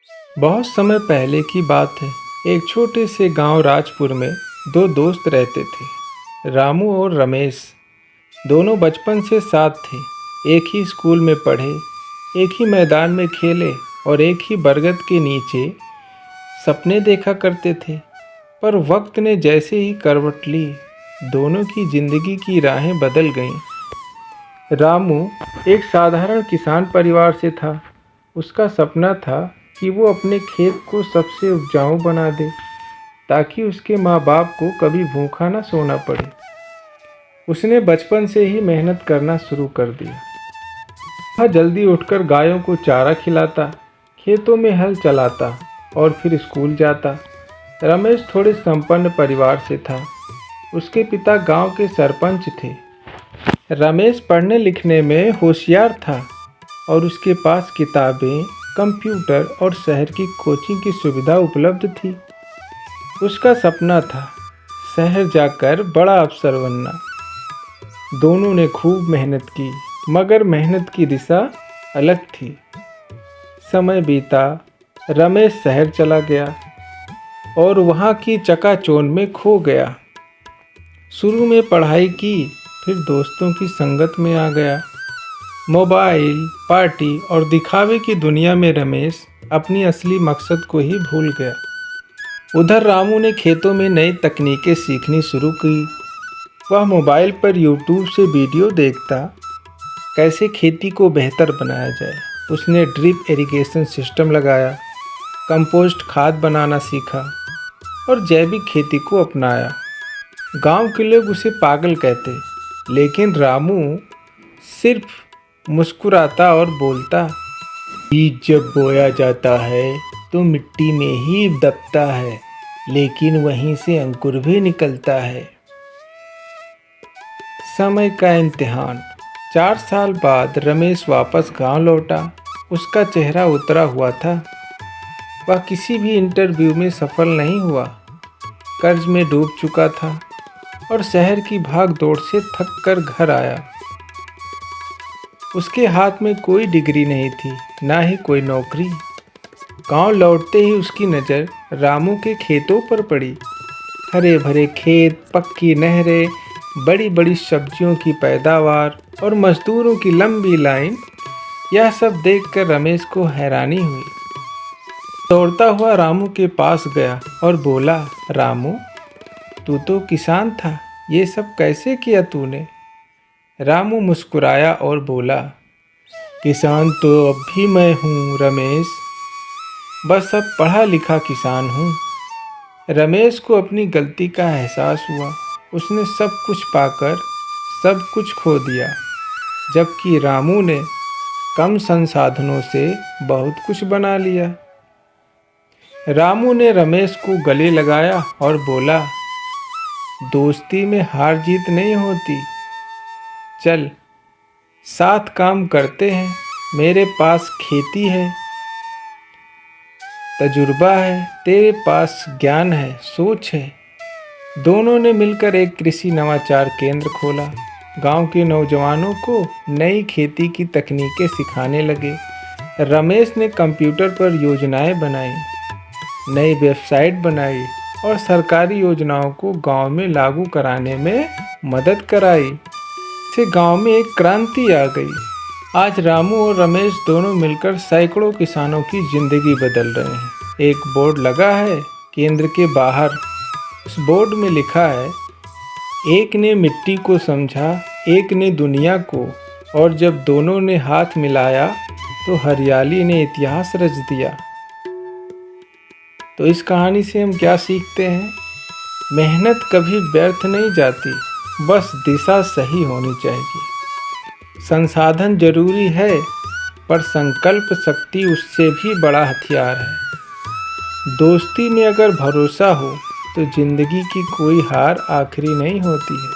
बहुत समय पहले की बात है। एक छोटे से गांव राजपुर में दो दोस्त रहते थे, रामू और रमेश। दोनों बचपन से साथ थे, एक ही स्कूल में पढ़े, एक ही मैदान में खेले और एक ही बरगद के नीचे सपने देखा करते थे। पर वक्त ने जैसे ही करवट ली, दोनों की जिंदगी की राहें बदल गईं। रामू एक साधारण किसान परिवार से था। उसका सपना था कि वो अपने खेत को सबसे उपजाऊ बना दे, ताकि उसके माँ बाप को कभी भूखा ना सोना पड़े। उसने बचपन से ही मेहनत करना शुरू कर दिया। वह जल्दी उठकर गायों को चारा खिलाता, खेतों में हल चलाता और फिर स्कूल जाता। रमेश थोड़े संपन्न परिवार से था। उसके पिता गांव के सरपंच थे। रमेश पढ़ने लिखने में होशियार था और उसके पास किताबें, कंप्यूटर और शहर की कोचिंग की सुविधा उपलब्ध थी। उसका सपना था शहर जाकर बड़ा अफसर बनना। दोनों ने खूब मेहनत की, मगर मेहनत की दिशा अलग थी। समय बीता, रमेश शहर चला गया और वहाँ की चकाचौंध में खो गया। शुरू में पढ़ाई की, फिर दोस्तों की संगत में आ गया। मोबाइल, पार्टी और दिखावे की दुनिया में रमेश अपनी असली मकसद को ही भूल गया। उधर रामू ने खेतों में नई तकनीकें सीखनी शुरू की। वह मोबाइल पर यूट्यूब से वीडियो देखता, कैसे खेती को बेहतर बनाया जाए। उसने ड्रिप इरिगेशन सिस्टम लगाया, कंपोस्ट खाद बनाना सीखा और जैविक खेती को अपनाया। गांव के लोग उसे पागल कहते, लेकिन रामू सिर्फ मुस्कुराता और बोलता, बीज जब बोया जाता है तो मिट्टी में ही दबता है, लेकिन वहीं से अंकुर भी निकलता है। समय का इम्तिहान। 4 साल बाद रमेश वापस गांव लौटा। उसका चेहरा उतरा हुआ था। वह किसी भी इंटरव्यू में सफल नहीं हुआ, कर्ज में डूब चुका था और शहर की भाग दौड़ से थक कर घर आया। उसके हाथ में कोई डिग्री नहीं थी, ना ही कोई नौकरी। गांव लौटते ही उसकी नज़र रामू के खेतों पर पड़ी। हरे भरे खेत, पक्की नहरें, बड़ी बड़ी सब्जियों की पैदावार और मजदूरों की लंबी लाइन। यह सब देखकर रमेश को हैरानी हुई। दौड़ता हुआ रामू के पास गया और बोला, रामू, तू तो किसान था, ये सब कैसे किया तूने? रामू मुस्कुराया और बोला, किसान तो अब भी मैं हूँ रमेश, बस अब पढ़ा लिखा किसान हूँ। रमेश को अपनी गलती का एहसास हुआ। उसने सब कुछ पाकर सब कुछ खो दिया, जबकि रामू ने कम संसाधनों से बहुत कुछ बना लिया। रामू ने रमेश को गले लगाया और बोला, दोस्ती में हार जीत नहीं होती, चल साथ काम करते हैं। मेरे पास खेती है, तजुर्बा है, तेरे पास ज्ञान है, सोच है। दोनों ने मिलकर एक कृषि नवाचार केंद्र खोला। गांव के नौजवानों को नई खेती की तकनीकें सिखाने लगे। रमेश ने कंप्यूटर पर योजनाएं बनाई, नई वेबसाइट बनाई और सरकारी योजनाओं को गांव में लागू कराने में मदद कराई। से गांव में एक क्रांति आ गई। आज रामू और रमेश दोनों मिलकर सैकड़ों किसानों की जिंदगी बदल रहे हैं। एक बोर्ड लगा है केंद्र के बाहर। उस बोर्ड में लिखा है, एक ने मिट्टी को समझा, एक ने दुनिया को, और जब दोनों ने हाथ मिलाया तो हरियाली ने इतिहास रच दिया। तो इस कहानी से हम क्या सीखते हैं? मेहनत कभी व्यर्थ नहीं जाती, बस दिशा सही होनी चाहिए। संसाधन जरूरी है, पर संकल्प शक्ति उससे भी बड़ा हथियार है। दोस्ती में अगर भरोसा हो तो जिंदगी की कोई हार आखिरी नहीं होती है।